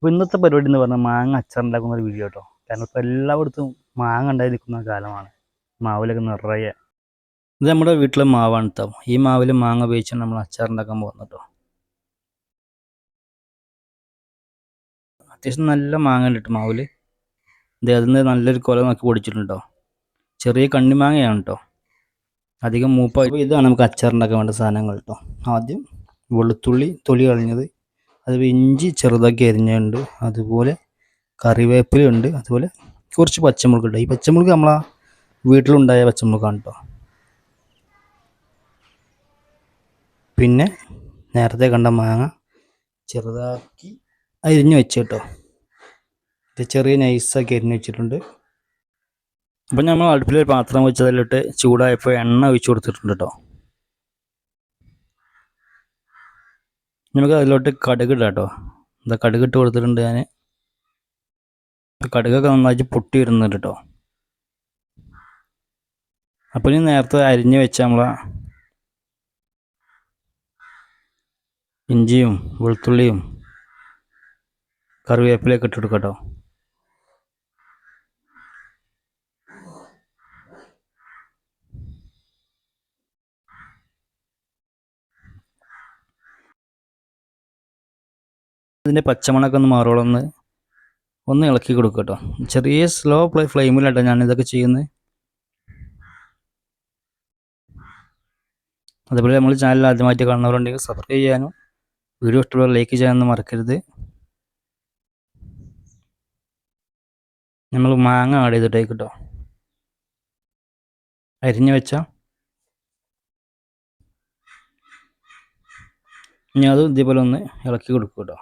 അപ്പോൾ ഇന്നത്തെ പരിപാടി എന്ന് പറഞ്ഞാൽ മാങ്ങ അച്ചാറുണ്ടാക്കുന്ന ഒരു വീഡിയോ കേട്ടോ. കാരണം ഇപ്പോൾ എല്ലായിടത്തും മാങ്ങ ഉണ്ടായി നിൽക്കുന്ന കാലമാണ്. മാവിലൊക്കെ നിറയെ ഇത് നമ്മുടെ വീട്ടിലെ മാവാണ് കേട്ടോ. ഈ മാവിൽ മാങ്ങ ഉപയോഗിച്ചാണ് നമ്മൾ അച്ചാറുണ്ടാക്കാൻ പോകുന്നത് കേട്ടോ. അത്യാവശ്യം നല്ല മാങ്ങ ഉണ്ട് കേട്ടോ മാവിൽ. ഇത് അതിൽ നിന്ന് നല്ലൊരു കൊല നോക്കി പൊടിച്ചിട്ടുണ്ടോ. ചെറിയ കണ്ണിമാങ്ങയാണ് കേട്ടോ, അധികം മൂപ്പ. ഇതാണ് നമുക്ക് അച്ചാറുണ്ടാക്കാൻ വേണ്ട സാധനങ്ങൾ കേട്ടോ. ആദ്യം വെളുത്തുള്ളി തൊലി കളഞ്ഞത്, അതുപോലെ ഇഞ്ചി ചെറുതാക്കി അരിഞ്ഞുണ്ട്, അതുപോലെ കറിവേപ്പിലുണ്ട്, അതുപോലെ കുറച്ച് പച്ചമുളക് ഉണ്ട്. ഈ പച്ചമുളക് നമ്മളാ വീട്ടിലുണ്ടായ പച്ചമുളകാണ് കേട്ടോ. പിന്നെ നേരത്തെ കണ്ട മാങ്ങ ചെറുതാക്കി അരിഞ്ഞു വെച്ച് കേട്ടോ. ഇത് ചെറിയ നൈസാക്കി അരിഞ്ഞു വെച്ചിട്ടുണ്ട്. അപ്പം നമ്മൾ അടുപ്പിലൊരു പാത്രം വെച്ചതിലിട്ട് ചൂടായപ്പോൾ എണ്ണ ഒഴിച്ചു കൊടുത്തിട്ടുണ്ട് കേട്ടോ. നമുക്ക് അതിലോട്ട് കടുക് ഇടാം കേട്ടോ. എന്താ കടുക് ഇട്ട് കൊടുത്തിട്ടുണ്ട് ഞാൻ. കടുകൊക്കെ നന്നായിട്ട് പൊട്ടി വരുന്നുണ്ട് കേട്ടോ. അപ്പോൾ ഇനി നേരത്തെ അരിഞ്ഞ് വെച്ച നമ്മളെ ഇഞ്ചിയും വെളുത്തുള്ളിയും കറിവേപ്പിലയൊക്കെ ഇട്ട് കൊടുക്കാം കേട്ടോ. ഇതിൻ്റെ പച്ചമണമൊക്കെ ഒന്ന് മാറോളം ഒന്ന് ഇളക്കി കൊടുക്കുക കേട്ടോ. ചെറിയ സ്ലോ ഫ്ലെയിമിലാട്ടോ ഞാൻ ഇതൊക്കെ ചെയ്യുന്നത്. അതുപോലെ നമ്മൾ ചാനൽ ആദ്യമായിട്ട് കാണുന്നവരുണ്ടെങ്കിൽ സബ്സ്ക്രൈബ് ചെയ്യാനും വീഡിയോ ഇഷ്ടമുള്ള ലൈക്ക് ചെയ്യാനൊന്നും മറക്കരുത്. നമ്മൾ മാങ്ങ ആഡ് ചെയ്തിട്ടേക്ക് കേട്ടോ. അരിഞ്ഞു വെച്ച ഇനി അത് ഇതേപോലെ ഒന്ന് ഇളക്കി കൊടുക്കും കേട്ടോ.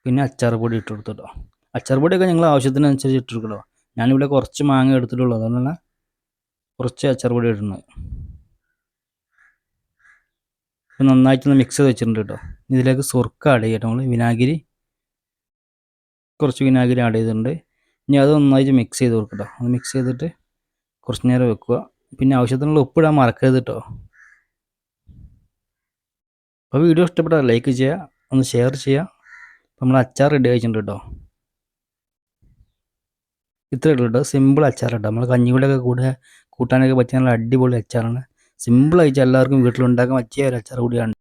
പിന്നെ അച്ചാർ പൊടി ഇട്ട് കൊടുത്തു കേട്ടോ. അച്ചാർ പൊടിയൊക്കെ ഞങ്ങൾ ആവശ്യത്തിനനുസരിച്ച് ഇട്ട് കൊടുക്കട്ടോ. ഞാനിവിടെ കുറച്ച് മാങ്ങ എടുത്തിട്ടുള്ളൂ, അതുകൊണ്ടാണ് കുറച്ച് അച്ചാർ പൊടി ഇടുന്നത്. ഇപ്പം നന്നായിട്ടൊന്ന് മിക്സ് ചെയ്ത് വെച്ചിട്ടുണ്ട് കേട്ടോ. ഇതിലേക്ക് സുർക്ക ആഡ് ചെയ്യട്ടോ. നമ്മൾ വിനാഗിരി, കുറച്ച് വിനാഗിരി ആഡ് ചെയ്തിട്ടുണ്ട്. ഇനി അത് നന്നായിട്ട് മിക്സ് ചെയ്ത് കൊടുക്കട്ടോ. അത് മിക്സ് ചെയ്തിട്ട് കുറച്ച് നേരം വെക്കുക. പിന്നെ ആവശ്യത്തിനുള്ള ഉപ്പിടാൻ മറക്കരുത് കേട്ടോ. അപ്പോൾ വീഡിയോ ഇഷ്ടപ്പെട്ടാൽ ലൈക്ക് ചെയ്യുക, ഒന്ന് ഷെയർ ചെയ്യുക. നമ്മൾ അച്ചാർ റെഡി ആയിട്ടുണ്ട് കേട്ടോ. ഇത്രയേ ഉള്ളൂ കേട്ടോ. സിമ്പിൾ അച്ചാർ കേട്ടോ. നമ്മൾ കഞ്ഞികൂടെയൊക്കെ കൂട്ടാനൊക്കെ പറ്റിയ നല്ല അടിപൊളി അച്ചാറാണ്. സിമ്പിളായിട്ട് എല്ലാവർക്കും വീട്ടിലുണ്ടാക്കാൻ പറ്റിയ ഒരു അച്ചാർ കൂടിയാണ്.